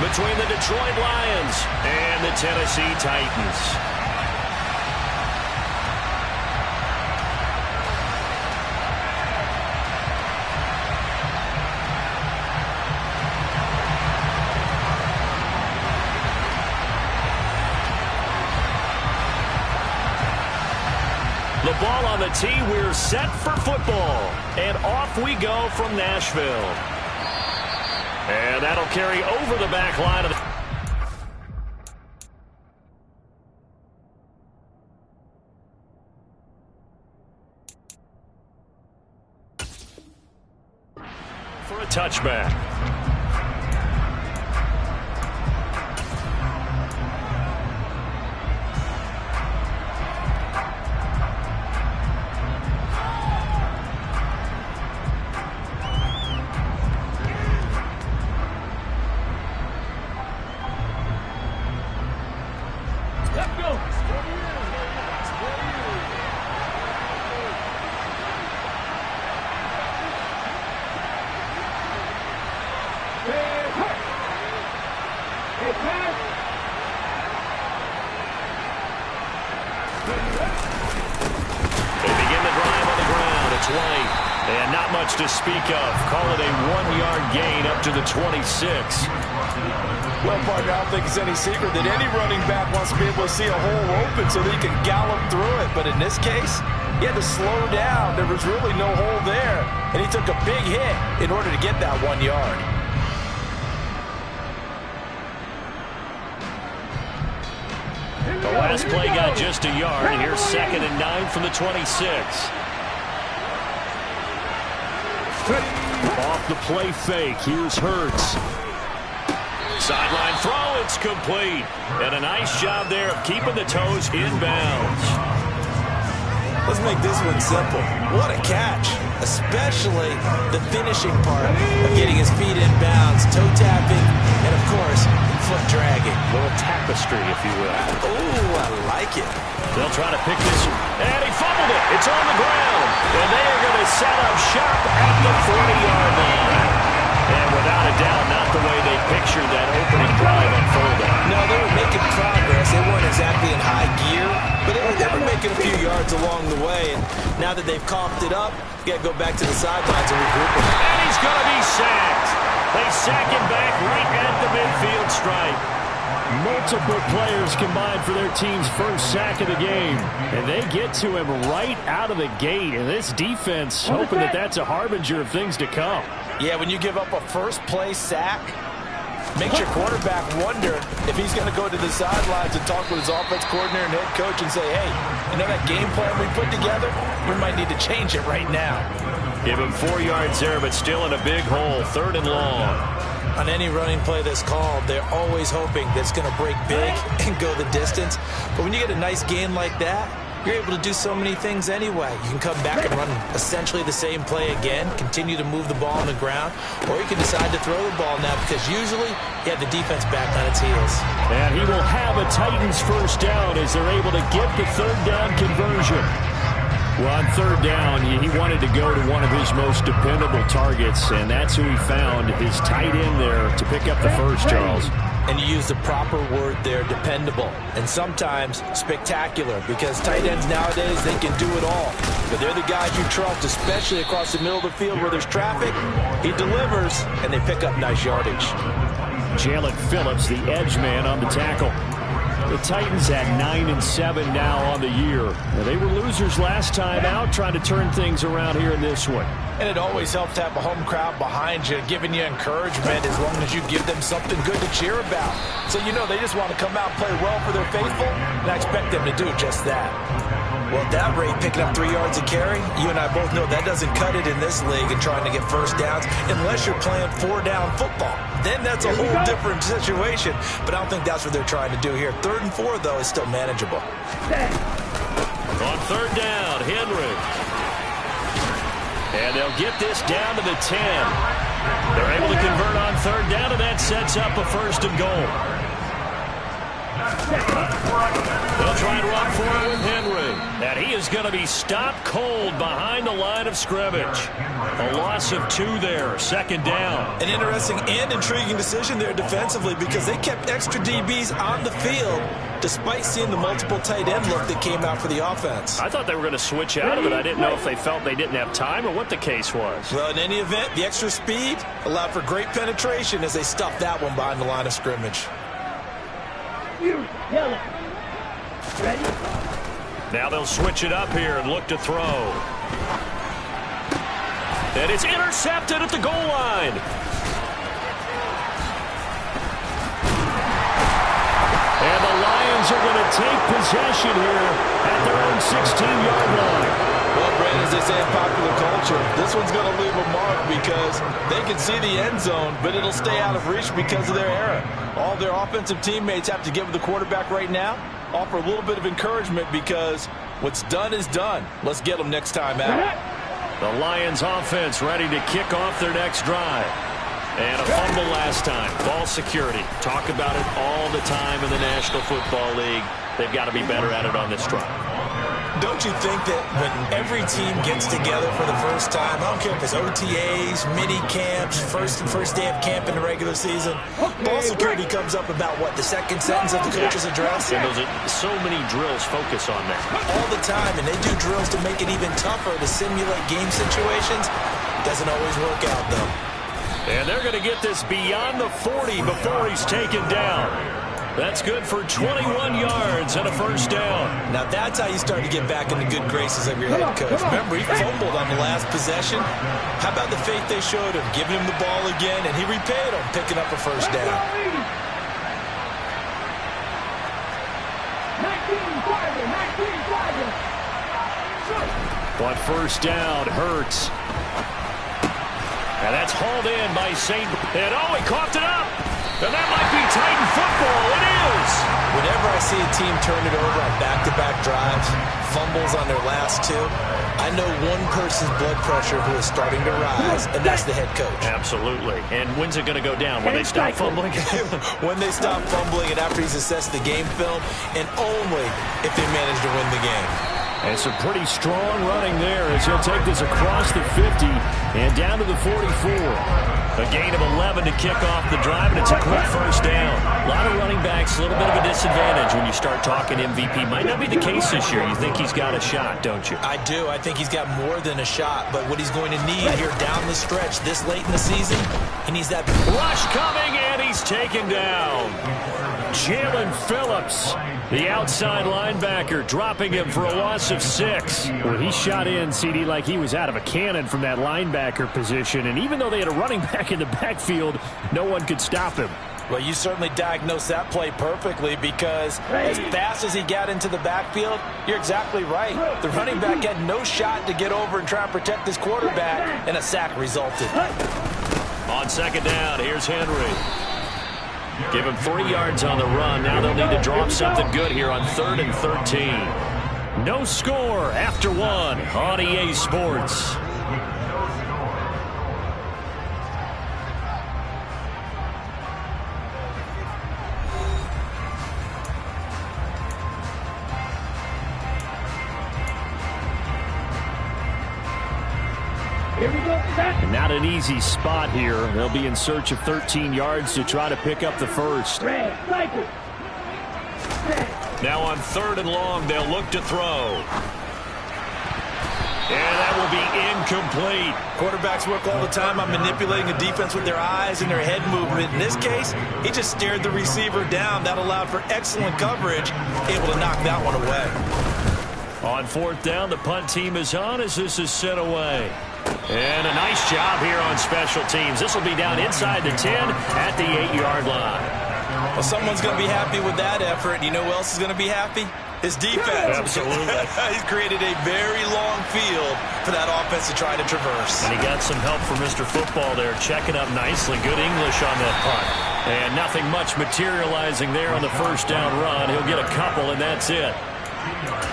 between the Detroit Lions and the Tennessee Titans. The ball on the tee. We're set for football. And off we go from Nashville. And that'll carry over the back line of for a touchback. And not much to speak of. Call it a 1-yard gain up to the 26. Well, partner, I don't think it's any secret that any running back wants to be able to see a hole open so that he can gallop through it. But in this case, he had to slow down. There was really no hole there. And he took a big hit in order to get that 1 yard. The last play got just a yard. Here's 2nd and 9 from the 26. Off the play fake. Here's Hurts. Sideline throw. It's complete. And a nice job there of keeping the toes in bounds. Let's make this one simple. What a catch. Especially the finishing part of getting his feet in bounds. Toe tapping. And, of course, foot dragging. A little tapestry, if you will. Oh, I like it. They'll try to pick this. And he fumbled it. It's on the ground. And they are going to set up shop at the 40-yard line. And without a doubt, not the way they pictured that opening drive unfolding. No, they were making progress. They weren't exactly in high gear, but they were making a few yards along the way. And now that they've coughed it up, you got to go back to the sidelines and regroup him. And he's going to be sacked. They sack him back right at the midfield stripe. Multiple players combined for their team's first sack of the game. And they get to him right out of the gate. And this defense hoping that that's a harbinger of things to come. Yeah, when you give up a first-play sack, makes your quarterback wonder if he's going to go to the sidelines and talk with his offense coordinator and head coach and say, hey, you know that game plan we put together? We might need to change it right now. Give him 4 yards there, but still in a big hole. 3rd and long. On any running play that's called, they're always hoping that it's going to break big and go the distance. But when you get a nice gain like that, you're able to do so many things anyway. You can come back and run essentially the same play again, continue to move the ball on the ground, or you can decide to throw the ball now because usually you have the defense back on its heels. And he will have a Titans first down as they're able to get the 3rd down conversion. Well, on 3rd down, he wanted to go to one of his most dependable targets, and that's who he found, his tight end there, to pick up the first, Charles. And you use the proper word there, dependable, and sometimes spectacular, because tight ends nowadays, they can do it all. But they're the guys you trust, especially across the middle of the field where there's traffic. He delivers, and they pick up nice yardage. Jalen Phillips, the edge man on the tackle. The Titans at 9-7 now on the year. They were losers last time out, trying to turn things around here in this one. And it always helps to have a home crowd behind you, giving you encouragement as long as you give them something good to cheer about. So you know they just want to come out and play well for their faithful, and I expect them to do just that. Well, at that rate, picking up 3 yards a carry, you and I both know that doesn't cut it in this league and trying to get first downs unless you're playing 4-down football. Then that's a whole different situation, but I don't think that's what they're trying to do here. 3rd and 4, though, is still manageable. On 3rd down, Henry. And they'll get this down to the 10. They're able to convert on 3rd down, and that sets up a 1st and goal. They'll try and run for it with Henry. And he is going to be stopped cold behind the line of scrimmage. A loss of 2 there, second down. An interesting and intriguing decision there defensively because they kept extra DBs on the field despite seeing the multiple tight end look that came out for the offense. I thought they were going to switch out of it. I didn't know if they felt they didn't have time or what the case was. Well, in any event, the extra speed allowed for great penetration as they stuffed that one behind the line of scrimmage. Ready? Now they'll switch it up here and look to throw. And it's intercepted at the goal line. And the Lions are going to take possession here at their own 16-yard line. Well, Brandon, as they say in popular culture, this one's going to leave a mark because they can see the end zone, but it'll stay out of reach because of their error. All their offensive teammates have to give the quarterback right now, offer a little bit of encouragement because what's done is done. Let's get them next time out. The Lions offense ready to kick off their next drive. And a fumble last time. Ball security. Talk about it all the time in the National Football League. They've got to be better at it on this drive. Don't you think that when every team gets together for the first time, I don't care if it's OTAs, mini camps, first day of camp in the regular season, ball security comes up about, what, the second sentence of the coach's address? And those are so many drills focus on that. All the time, and they do drills to make it even tougher to simulate game situations. Doesn't always work out, though. And they're going to get this beyond the 40 before he's taken down. That's good for 21 yards and a first down. Now that's how you start to get back in the good graces of your head coach. Remember, he fumbled on the last possession. How about the faith they showed him, giving him the ball again, and he repaid him, picking up a first down. But first down, Hurts. And that's hauled in by St. And he coughed it up. And that might be Titan football. It is. Whenever I see a team turn it over on back-to-back drives, fumbles on their last two, I know one person's blood pressure who is starting to rise, and that's the head coach. Absolutely. And when's it going to go down? When they stop fumbling? When they stop fumbling and after he's assessed the game film, and only if they manage to win the game. And some pretty strong running there as he'll take this across the 50 and down to the 44. A gain of 11 to kick off the drive, and it's a quick first down. A lot of running backs, a little bit of a disadvantage when you start talking MVP. Might not be the case this year. You think he's got a shot, don't you? I do. I think he's got more than a shot, but what he's going to need here down the stretch this late in the season, he needs that rush coming, and he's taken down. Jalen Phillips, the outside linebacker, dropping him for a loss of 6. Well, he shot in, CD, like he was out of a cannon from that linebacker position. And even though they had a running back in the backfield, no one could stop him. Well, you certainly diagnosed that play perfectly because as fast as he got into the backfield, you're exactly right. The running back had no shot to get over and try and protect his quarterback, and a sack resulted. On second down, here's Henry. Give him 3 yards on the run. Now they'll need to draw up something good here on 3rd and 13. No score after 1 on EA Sports. And not an easy spot here. They'll be in search of 13 yards to try to pick up the first. Now on 3rd and long, they'll look to throw. And that will be incomplete. Quarterbacks work all the time on manipulating a defense with their eyes and their head movement. In this case, he just stared the receiver down. That allowed for excellent coverage, able to knock that one away. On 4th down, the punt team is on as this is sent away. And a nice job here on special teams. This will be down inside the 10 at the 8-yard line. Well, someone's going to be happy with that effort. You know who else is going to be happy? His defense. Absolutely. He's created a very long field for that offense to try to traverse. And he got some help from Mr. Football there, checking up nicely. Good English on that punt. And nothing much materializing there on the first down run. He'll get a couple, and that's it.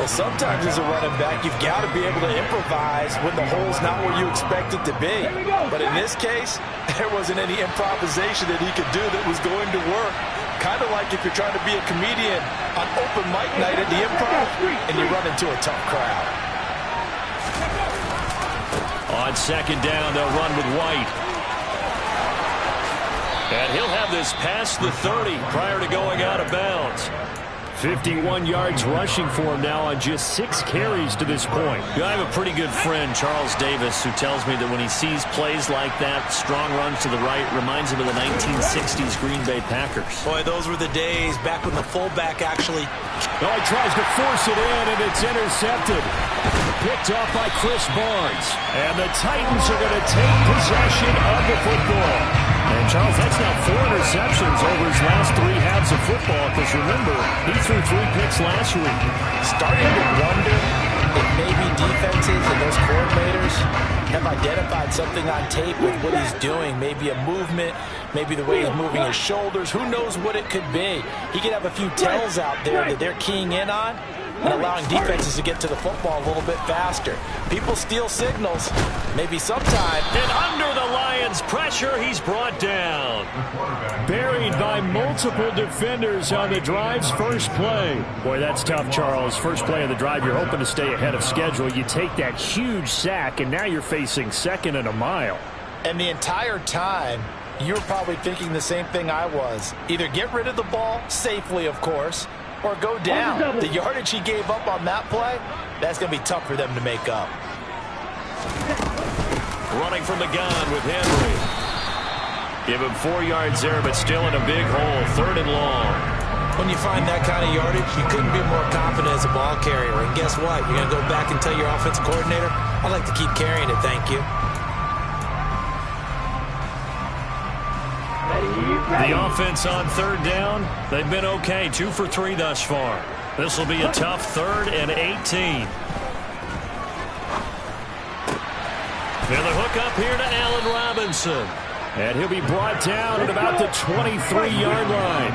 Well, sometimes as a running back, you've got to be able to improvise when the hole's not where you expect it to be. But in this case, there wasn't any improvisation that he could do that was going to work. Kind of like if you're trying to be a comedian on open mic night at the Improv and you run into a tough crowd. On second down, they'll run with White. And he'll have this past the 30 prior to going out of bounds. 51 yards rushing for him now on just 6 carries to this point. I have a pretty good friend, Charles Davis, who tells me that when he sees plays like that, strong runs to the right, reminds him of the 1960s Green Bay Packers. Boy, those were the days back when the fullback actually... Oh, he tries to force it in, and it's intercepted. Picked off by Chris Barnes. And the Titans are going to take possession of the football. And, Charles, that's now 4 interceptions over his last 3 halves of football. Because, remember, he threw 3 picks last week. Starting to wonder if maybe defenses and those coordinators have identified something on tape with what he's doing. Maybe a movement, maybe the way he's moving his shoulders. Who knows what it could be? He could have a few tells out there that they're keying in on and allowing defenses to get to the football a little bit faster. People steal signals. Maybe sometime. And under the Lions' pressure, he's brought down. Buried by multiple defenders on the drive's first play. Boy, that's tough, Charles. First play of the drive, you're hoping to stay ahead of schedule. You take that huge sack, and now you're facing 2nd and a mile. And the entire time, you were probably thinking the same thing I was. Either get rid of the ball, safely, of course, or go down. The yardage he gave up on that play, that's going to be tough for them to make up. Running from the gun with Henry. Give him 4 yards there, but still in a big hole. 3rd and long. When you find that kind of yardage, you couldn't be more confident as a ball carrier. And guess what? You're going to go back and tell your offensive coordinator, I'd like to keep carrying it, thank you. The offense on 3rd down, they've been okay. 2 for 3 thus far. This will be a tough 3rd and 18. And the hook up here to Allen Robinson. And he'll be brought down at about the 23-yard line.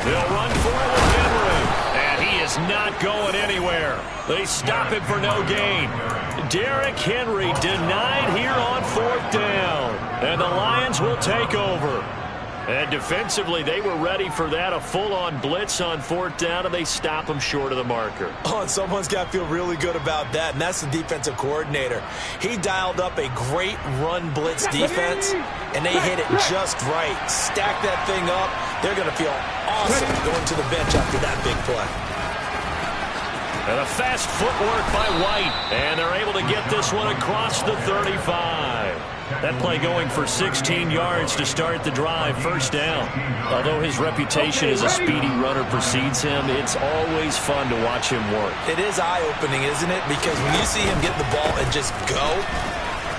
They'll run forward Henry. And he is not going anywhere. They stop him for no gain. Derrick Henry denied here on 4th down. And the Lions will take over. And defensively, they were ready for that, a full-on blitz on 4th down, and they stop him short of the marker. Oh, and someone's got to feel really good about that, and that's the defensive coordinator. He dialed up a great run blitz defense, and they hit it just right. Stack that thing up. They're going to feel awesome going to the bench after that big play. And a fast footwork by White, and they're able to get this one across the 35. That play going for 16 yards to start the drive, 1st down. Although his reputation as a speedy runner precedes him, it's always fun to watch him work. It is eye-opening, isn't it? Because when you see him get the ball and just go,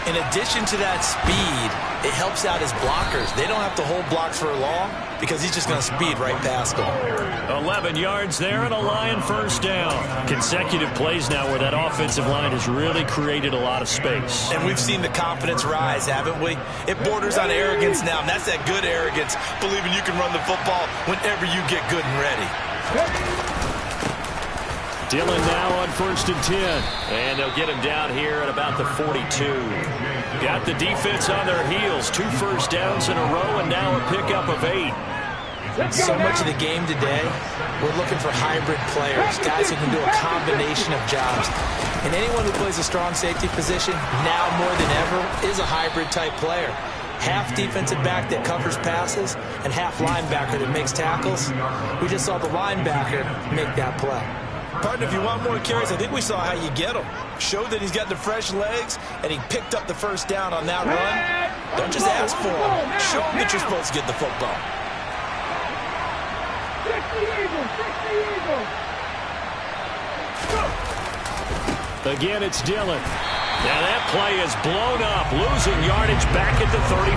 in addition to that speed, it helps out his blockers. They don't have to hold blocks for long because he's just going to speed right past them. 11 yards there and a Lion 1st down. Consecutive plays now where that offensive line has really created a lot of space. And we've seen the confidence rise, haven't we? It borders on arrogance now, and that's that good arrogance, believing you can run the football whenever you get good and ready. Dillon now on 1st and 10. And they'll get him down here at about the 42. Got the defense on their heels. 2 first downs in a row, and now a pickup of 8. So much of the game today, we're looking for hybrid players, guys who can do a combination of jobs. And anyone who plays a strong safety position, now more than ever, is a hybrid-type player. Half defensive back that covers passes, and half linebacker that makes tackles. We just saw the linebacker make that play. Partner, if you want more carries, I think we saw how you get him. Showed that he's got the fresh legs, and he picked up the 1st down on that run. Don't just ask for him. Show him that you're supposed to get the football. Again, it's Dillon. Now that play is blown up, losing yardage back at the 35.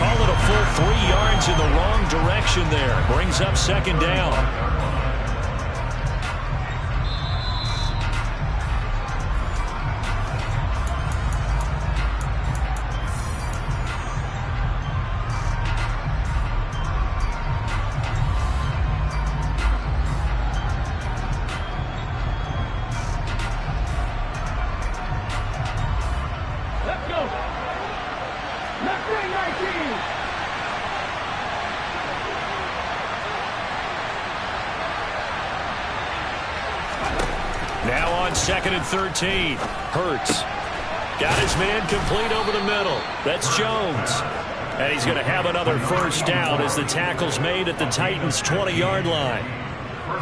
Call it a full 3 yards in the wrong direction there. Brings up 2nd down. Now on 2nd and 13. Hurts. Got his man complete over the middle. That's Jones. And he's going to have another first down as the tackle's made at the Titans' 20-yard line.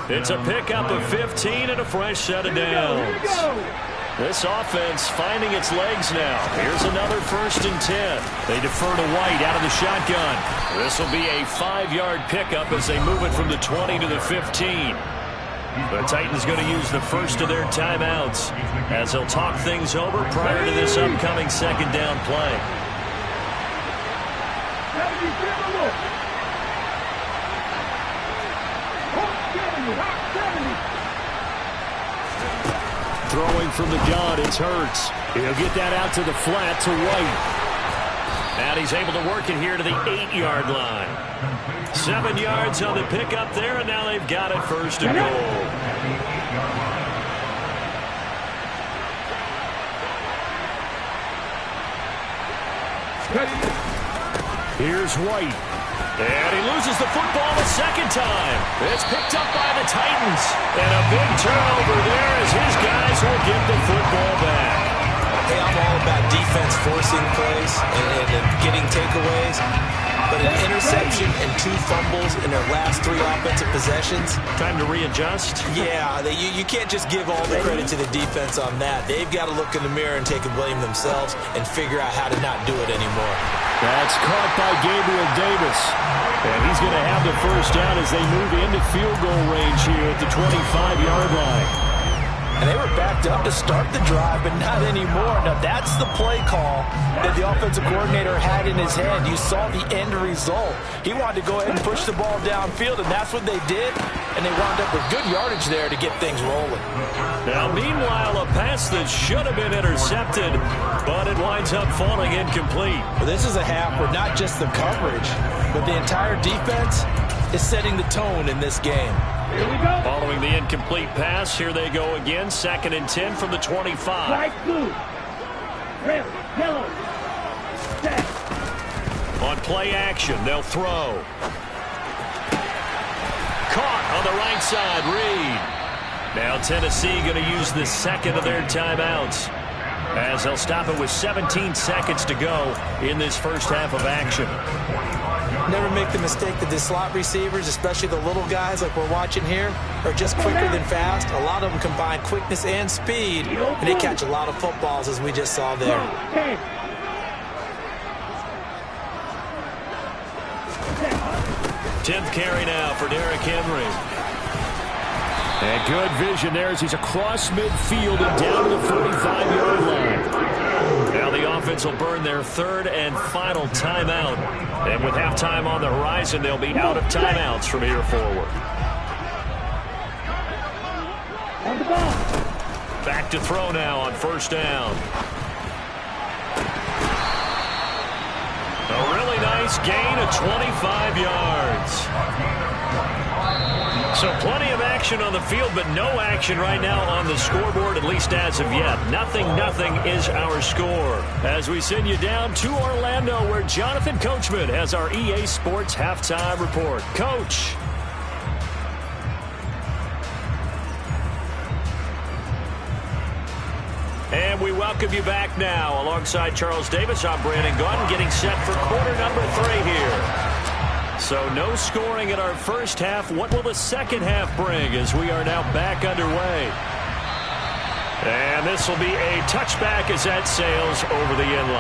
It's a pickup of 15 and a fresh set of downs. This offense finding its legs now. Here's another 1st and 10. They defer to White out of the shotgun. This will be a 5-yard pickup as they move it from the 20 to the 15. The Titans going to use the first of their timeouts as they'll talk things over prior to this upcoming 2nd down play. Throwing from the gun, it's Hurts. He'll get that out to the flat to White. And he's able to work it here to the 8-yard line. 7 yards on the pickup there, and now they've got it 1st and goal. Here's White. And he loses the football a 2nd time. It's picked up by the Titans. And a big turnover there as his guys will get the football back. Hey, I'm all about defense forcing plays and getting takeaways. But an interception and 2 fumbles in their last 3 offensive possessions. Time to readjust? Yeah, you can't just give all the credit to the defense on that. They've got to look in the mirror and take and blame themselves and figure out how to not do it anymore. That's caught by Gabriel Davis. And he's going to have the first down as they move into field goal range here at the 25-yard line. And they were backed up to start the drive, but not anymore. Now, that's the play call that the offensive coordinator had in his head. You saw the end result. He wanted to go ahead and push the ball downfield, and that's what they did. And they wound up with good yardage there to get things rolling. Now, meanwhile, a pass that should have been intercepted, but it winds up falling incomplete. Well, this is a half where not just the coverage, but the entire defense is setting the tone in this game. Here we go. Following the incomplete pass, here they go again. 2nd and 10 from the 25. White, blue. Red, yellow. Set. On play action, they'll throw. Caught on the right side, Reed. Now Tennessee going to use the 2nd of their timeouts as they'll stop it with 17 seconds to go in this first half of action. Never make the mistake that the slot receivers, especially the little guys like we're watching here, are just quicker than fast. A lot of them combine quickness and speed, and they catch a lot of footballs, as we just saw there. 10th carry now for Derrick Henry. And good vision there as he's across midfield and down to the 45-yard line. Now the offense will burn their 3rd and final timeout. And with halftime on the horizon, they'll be out of timeouts from here forward. On the ball. Back to throw now on 1st down. A really nice gain of 25 yards. So plenty of action on the field, but no action right now on the scoreboard, at least as of yet. 0-0 is our score. As we send you down to Orlando, where Jonathan Coachman has our EA Sports halftime report. Coach. And we welcome you back now. Alongside Charles Davis, I'm Brandon Gaudin, getting set for quarter number 3 here. So no scoring in our first half. What will the second half bring as we are now back underway? And this will be a touchback as that sails over the end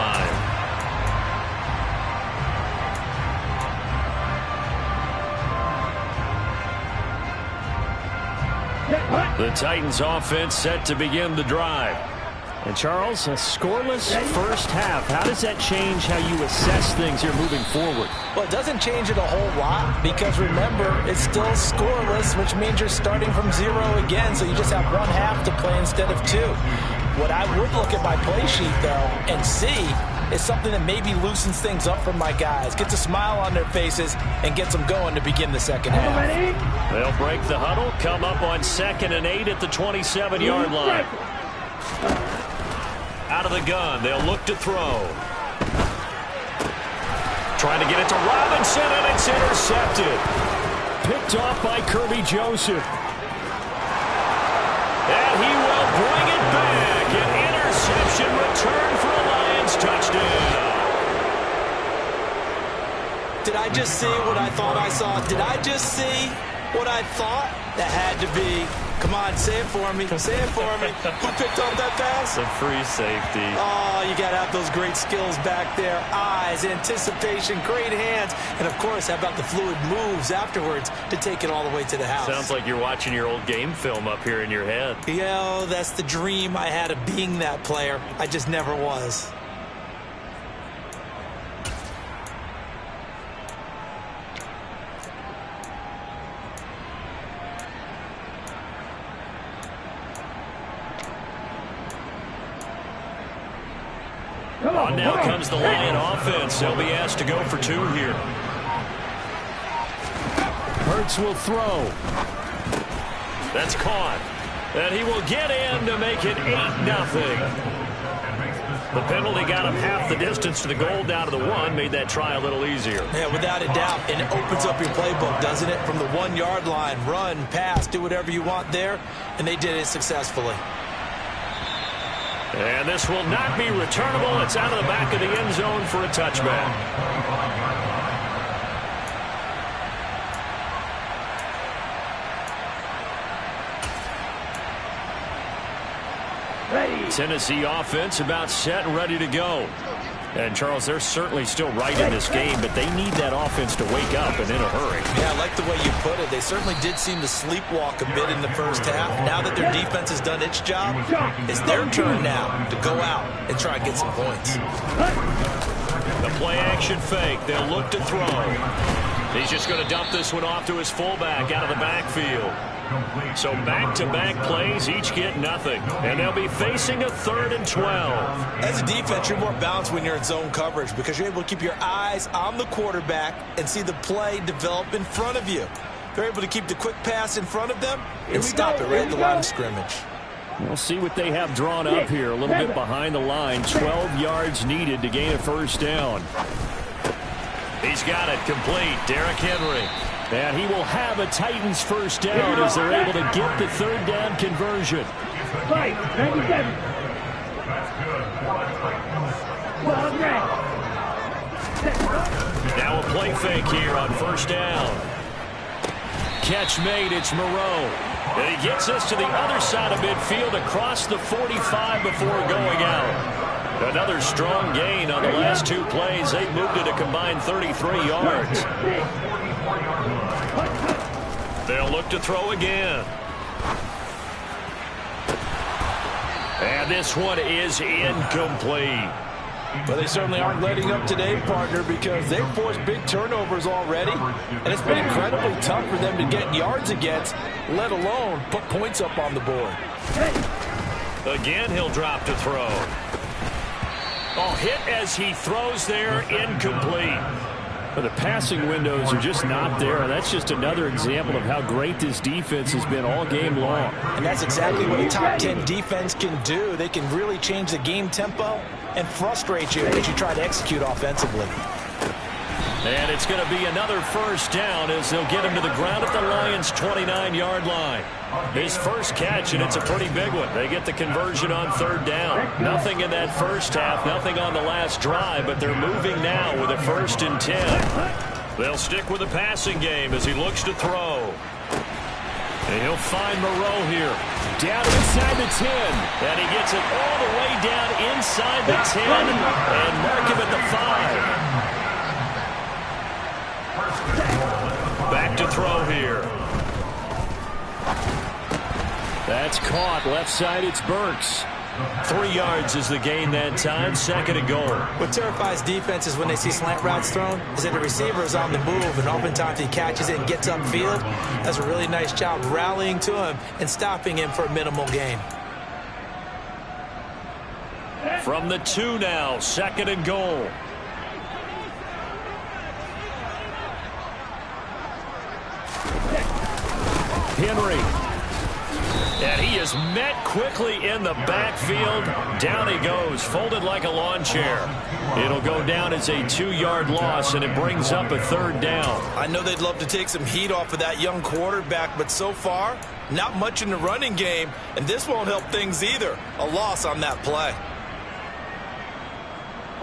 line. The Titans offense set to begin the drive. And Charles, a scoreless first half. How does that change how you assess things here moving forward? Well, it doesn't change it a whole lot because, remember, it's still scoreless, which means you're starting from 0 again, so you just have 1 half to play instead of 2. What I would look at my play sheet, though, and see is something that maybe loosens things up for my guys, gets a smile on their faces, and gets them going to begin the second half. They'll break the huddle, come up on 2nd and 8 at the 27-yard line. Out of the gun, they'll look to throw. trying to get it to Robinson, and it's intercepted. Picked off by Kirby Joseph. And he will bring it back. An interception return for a Lions touchdown. Did I just see what I thought I saw? Did I just see what I thought? That had to be. Come on, say it for me. Say it for me. Who picked up that pass? The free safety. Oh, you got to have those great skills back there. Eyes, anticipation, great hands. And, of course, how about the fluid moves afterwards to take it all the way to the house? Sounds like you're watching your old game film up here in your head. Yeah, that's the dream I had of being that player. I just never was. On now comes the Lion offense. They'll be asked to go for 2 here. Hurts will throw. That's caught. And he will get in to make it 8-0. The penalty got him half the distance to the goal down to the 1. Made that try a little easier. Yeah, without a doubt. And it opens up your playbook, doesn't it? From the 1-yard line, run, pass, do whatever you want there. And they did it successfully. And this will not be returnable. It's out of the back of the end zone for a touchback. Ready. Tennessee offense about set and ready to go. And, Charles, they're certainly still right in this game, but they need that offense to wake up and in a hurry. Yeah, I like the way you put it. They certainly did seem to sleepwalk a bit in the first half. Now that their defense has done its job, it's their turn now to go out and try and get some points. The play-action fake. They'll look to throw. He's just going to dump this one off to his fullback out of the backfield. So back-to-back plays, each get nothing. And they'll be facing a 3rd and 12. As a defense, you're more balanced when you're in zone coverage because you're able to keep your eyes on the quarterback and see the play develop in front of you. They're able to keep the quick pass in front of them and stop it right at the line of scrimmage. We'll see what they have drawn up here. A little bit behind the line. 12 yards needed to gain a first down. He's got it complete. Derrick Henry. And he will have a Titans first down as they're able to get the 3rd down conversion. Fight. 97. Now a play fake here on first down. Catch made. It's Moreau. And he gets us to the other side of midfield across the 45 before going out. Another strong gain on the last 2 plays. They moved it a combined 33 yards. They'll look to throw again. And this one is incomplete. But they certainly aren't letting up today, partner, because they've forced big turnovers already. And it's been incredibly tough for them to get yards against, let alone put points up on the board. Again, he'll drop to throw. Oh, hit as he throws there, incomplete. But the passing windows are just not there. And that's just another example of how great this defense has been all game long. And that's exactly what a top 10 defense can do. They can really change the game tempo and frustrate you as you try to execute offensively. And it's going to be another first down as they'll get him to the ground at the Lions' 29-yard line. His first catch, and it's a pretty big one. They get the conversion on 3rd down. Nothing in that first half, nothing on the last drive, but they're moving now with a 1st and 10. They'll stick with the passing game as he looks to throw. And he'll find Moreau here. Down inside the 10. And he gets it all the way down inside the 10 and mark him at the 5. Back to throw here. That's caught. Left side, it's Burks. 3 yards is the gain that time. 2nd and goal. What terrifies defenses when they see slant routes thrown is that the receiver is on the move, and oftentimes he catches it and gets upfield. Does a really nice job rallying to him and stopping him for a minimal gain. From the 2 now, 2nd and goal. Henry. And he is met quickly in the backfield. Down he goes, folded like a lawn chair. It'll go down as a 2-yard loss, and it brings up a 3rd down. I know they'd love to take some heat off of that young quarterback, but so far, not much in the running game, and this won't help things either. A loss on that play.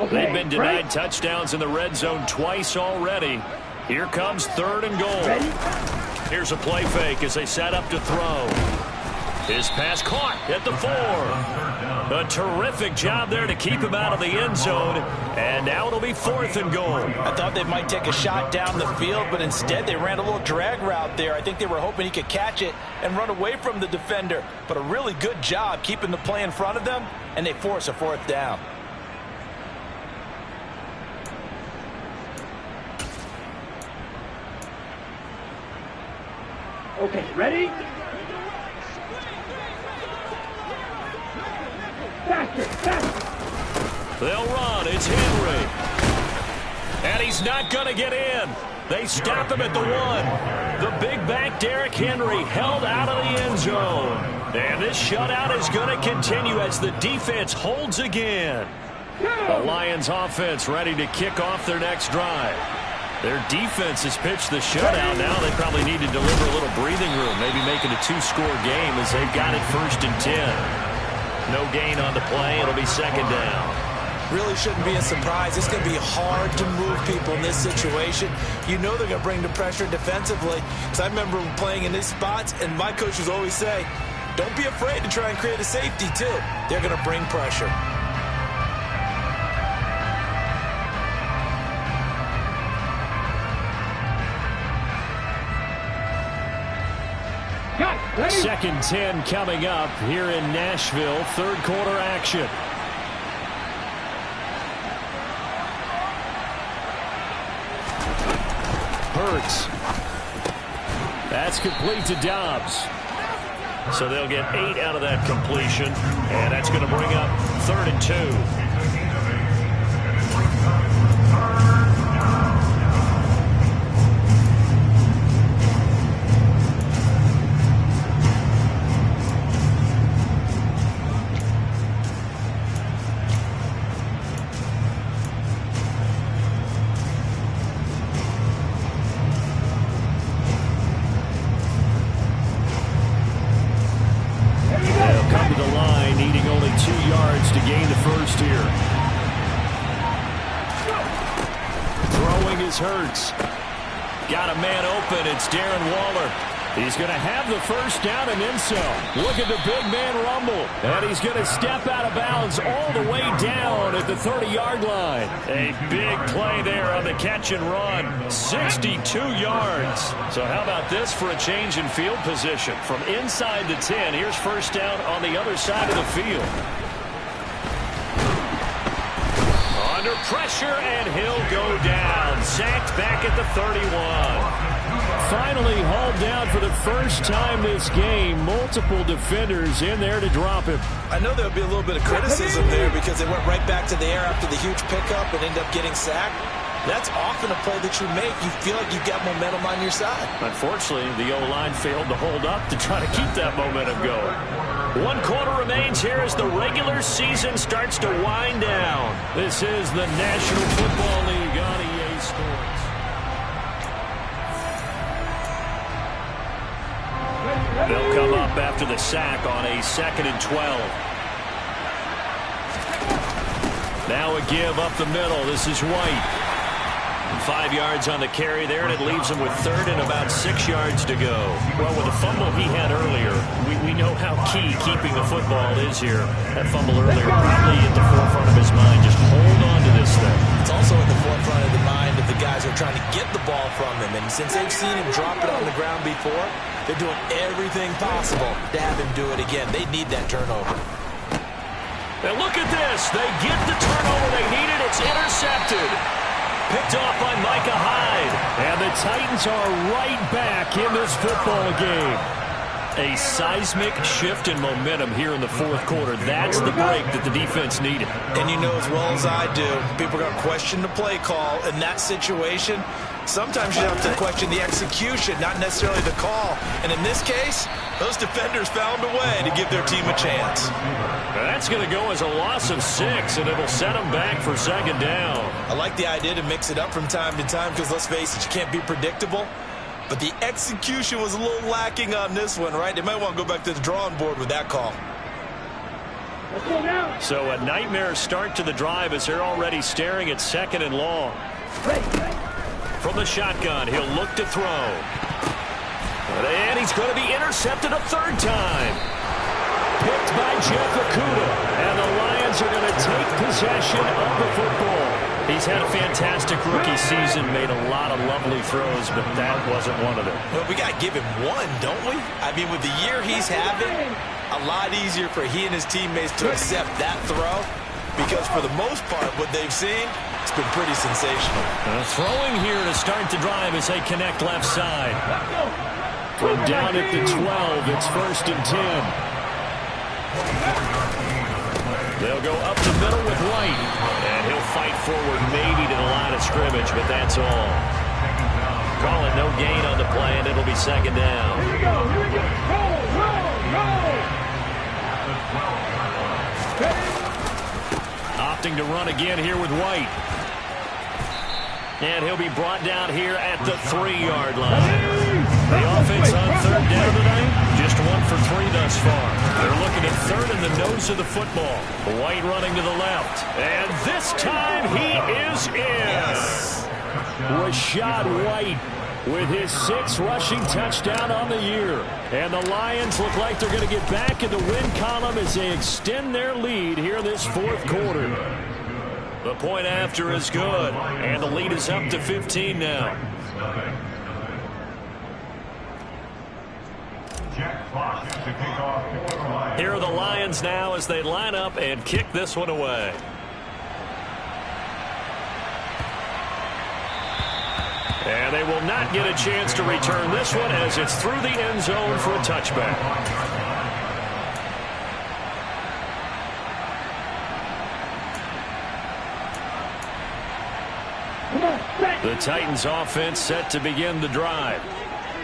They've been denied touchdowns in the red zone twice already. Here comes 3rd and goal. Here's a play fake as they set up to throw. His pass caught at the 4. A terrific job there to keep him out of the end zone. And now it'll be 4th and goal. I thought they might take a shot down the field, but instead they ran a little drag route there. I think they were hoping he could catch it and run away from the defender. But a really good job keeping the play in front of them, and they force a 4th down. Okay, ready? Faster, faster. They'll run. It's Henry. And he's not going to get in. They stop him at the 1. The big back Derrick Henry held out of the end zone. And this shutout is going to continue as the defense holds again. The Lions offense ready to kick off their next drive. Their defense has pitched the shutout. Now they probably need to deliver a little breathing room, maybe make it a 2-score game as they've got it 1st and 10. No gain on the play. It'll be 2nd down. Really shouldn't be a surprise. It's going to be hard to move people in this situation. You know they're going to bring the pressure defensively. Because I remember playing in these spots, and my coaches always say, don't be afraid to try and create a safety, too. They're going to bring pressure. Second 10 coming up here in Nashville. 3rd quarter action. Hurts. That's complete to Dobbs. So they'll get 8 out of that completion. And that's going to bring up 3rd and 2. Hurts. Got a man open. It's Darren Waller. He's going to have the 1st down and then some. Look at the big man rumble. And he's going to step out of bounds all the way down at the 30-yard line. A big play there on the catch and run. 62 yards. So how about this for a change in field position? From inside the 10, here's 1st down on the other side of the field. Under pressure, and he'll go down. Sacked back at the 31. Finally hauled down for the 1st time this game. Multiple defenders in there to drop him. I know there'll be a little bit of criticism there because they went right back to the air after the huge pickup and ended up getting sacked. That's often a play that you make. You feel like you've got momentum on your side. Unfortunately, the O-line failed to hold up to try to keep that momentum going. 1 quarter remains here as the regular season starts to wind down. This is the National Football League on EA Sports. They'll come up after the sack on a 2nd and 12. Now a give up the middle. This is White. 5 yards on the carry there, and it leaves him with 3rd and about 6 yards to go. Well, with the fumble he had earlier, we know how key keeping the football is here. That fumble earlier probably at the forefront of his mind. Just hold on to this thing. It's also at the forefront of the mind of the guys who are trying to get the ball from him. And since they've seen him drop it on the ground before, they're doing everything possible to have him do it again. They need that turnover. And look at this. They get the turnover they needed. It's intercepted. Picked off by Micah Hyde. And the Titans are right back in this football game. A seismic shift in momentum here in the fourth quarter. That's the break that the defense needed. And you know as well as I do, people are going to question the play call in that situation. Sometimes you have to question the execution, not necessarily the call. And in this case, those defenders found a way to give their team a chance. That's going to go as a loss of 6, and it'll set them back for second down. I like the idea to mix it up from time to time because, let's face it, you can't be predictable. But the execution was a little lacking on this one, right? They might want to go back to the drawing board with that call. Let's go now. So a nightmare start to the drive as they're already staring at second and long. Ready. From the shotgun, he'll look to throw. And he's going to be intercepted a third time. Picked by Jeff Okudah. And the Lions are going to take possession of the football. He's had a fantastic rookie season, made a lot of lovely throws, but that wasn't one of them. Well, we got to give him one, don't we? I mean, with the year he's having, a lot easier for he and his teammates to accept that throw because for the most part, what they've seen, it's been pretty sensational. Throwing here to start the drive as they connect left side. From down at the 12, it's 1st and 10. They'll go up the middle with White. And he'll fight forward maybe to the line of scrimmage, but that's all. Call it no gain on the play, and it'll be second down. Here we go. Roll. Opting to run again here with White. And he'll be brought down here at the 3-yard line. The offense on third down tonight, just 1 for 3 thus far. They're looking at third in the nose of the football. White running to the left. And this time he is in. Rachaad White with his 6th rushing touchdown on the year. And the Lions look like they're going to get back in the win column as they extend their lead here in this fourth quarter. The point after is good. And the lead is up to 15 now. Here are the Lions now as they line up and kick this one away. And they will not get a chance to return this one as it's through the end zone for a touchback. The Titans offense set to begin the drive.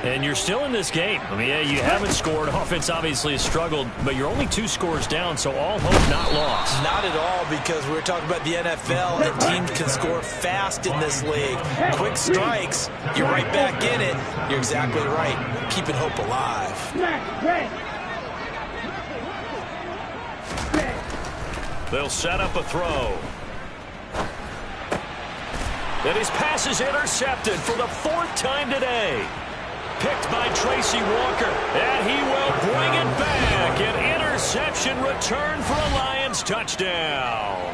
And you're still in this game. I mean, yeah, you haven't scored. Offense obviously has struggled, but you're only 2 scores down, so all hope not lost. Not at all, because we were talking about the NFL, and teams can score fast in this league. Quick strikes, you're right back in it. You're exactly right. Keeping hope alive. They'll set up a throw. And his pass is intercepted for the 4th time today. Picked by Tracy Walker, and he will bring it back. An interception return for a Lions touchdown.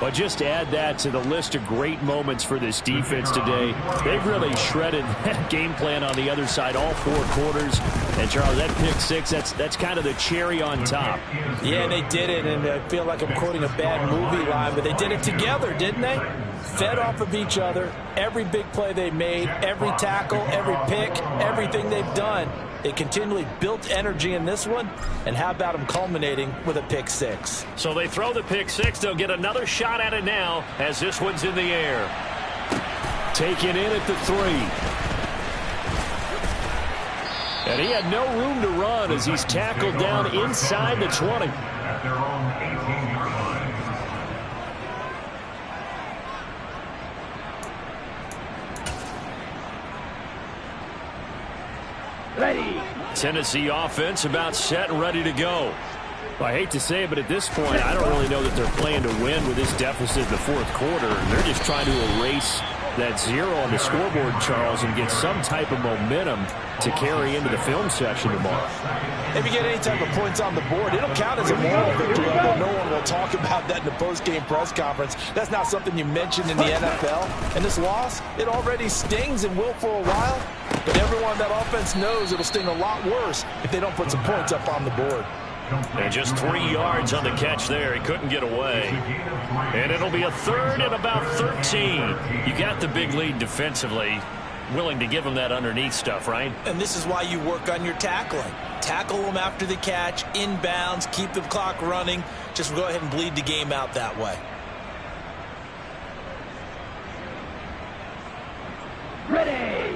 But just add that to the list of great moments for this defense today. They've really shredded that game plan on the other side all 4 quarters. And, Charles, that pick 6, that's kind of the cherry on top. Yeah, they did it, and I feel like I'm quoting a bad movie line, but they did it together, didn't they? Fed off of each other, every big play they made, every tackle, every pick, everything they've done. They continually built energy in this one, and how about them culminating with a pick 6? So they throw the pick 6. They'll get another shot at it now as this one's in the air. Taken in at the 3. And he had no room to run as he's tackled down inside the 20. At their own 18-yard line. Ready. Tennessee offense about set and ready to go. Well, I hate to say it, but at this point, I don't really know that they're playing to win with this deficit in the fourth quarter. They're just trying to erase that 0 on the scoreboard, Charles, and get some type of momentum to carry into the film section tomorrow. If you get any type of points on the board, it'll count as a moral victory, although no one will talk about that in the post-game press conference. That's not something you mentioned in the NFL. And this loss, it already stings and will for a while, but everyone on that offense knows it'll sting a lot worse if they don't put some points up on the board. And just 3 yards on the catch there. He couldn't get away. And it'll be a 3rd and about 13. You got the big lead defensively. willing to give them that underneath stuff, right? And this is why you work on your tackling. Tackle them after the catch, inbounds, keep the clock running. Just go ahead and bleed the game out that way. Ready.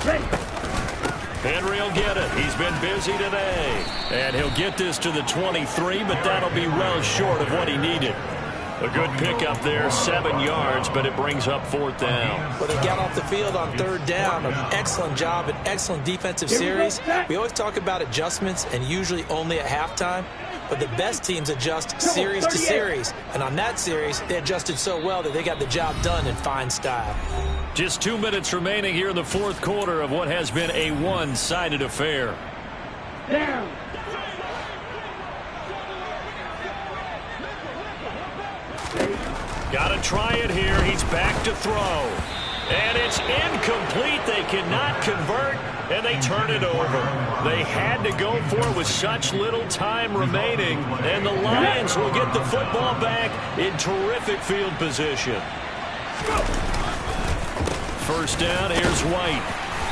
Ready. Henry will get it. He's been busy today. And he'll get this to the 23, but that'll be well short of what he needed. A good pickup there, 7 yards, but it brings up 4th down. Well, they got off the field on 3rd down. An excellent job, an excellent defensive series. We always talk about adjustments and usually only at halftime. But the best teams adjust series to series. And on that series, they adjusted so well that they got the job done in fine style. Just 2 minutes remaining here in the 4th quarter of what has been a one-sided affair. Down. Got to try it here. He's back to throw. And it's incomplete. They cannot convert, and they turn it over. They had to go for it with such little time remaining, and the Lions will get the football back in terrific field position. First down, here's White.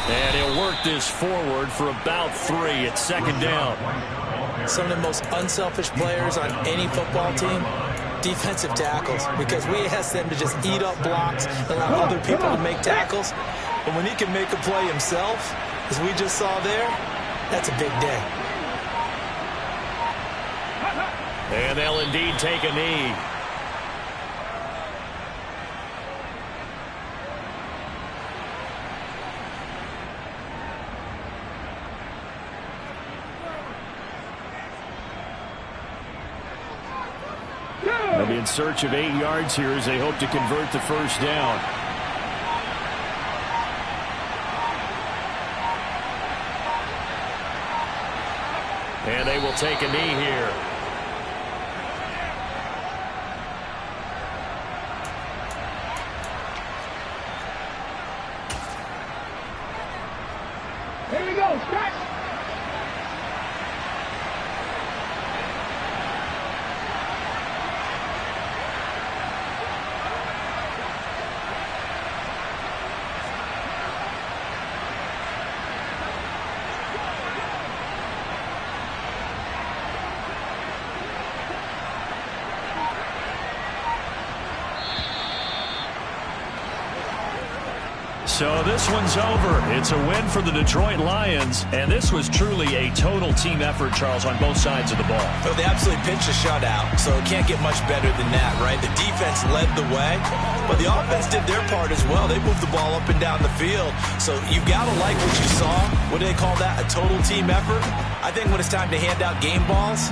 And he'll work this forward for about 3 at 2nd down. Some of the most unselfish players on any football team, defensive tackles, because we ask them to just eat up blocks and allow other people to make tackles. But when he can make a play himself, as we just saw there, that's a big day. And they'll indeed take a knee. They'll be in search of 8 yards here as they hope to convert the first down. And they will take a knee here. Here we go. Stretch. So this one's over. It's a win for the Detroit Lions, and this was truly a total team effort, Charles, on both sides of the ball. So they absolutely pitched a shutout, so it can't get much better than that, right? The defense led the way, but the offense did their part as well. They moved the ball up and down the field, so you've got to like what you saw. What do they call that? A total team effort? I think when it's time to hand out game balls,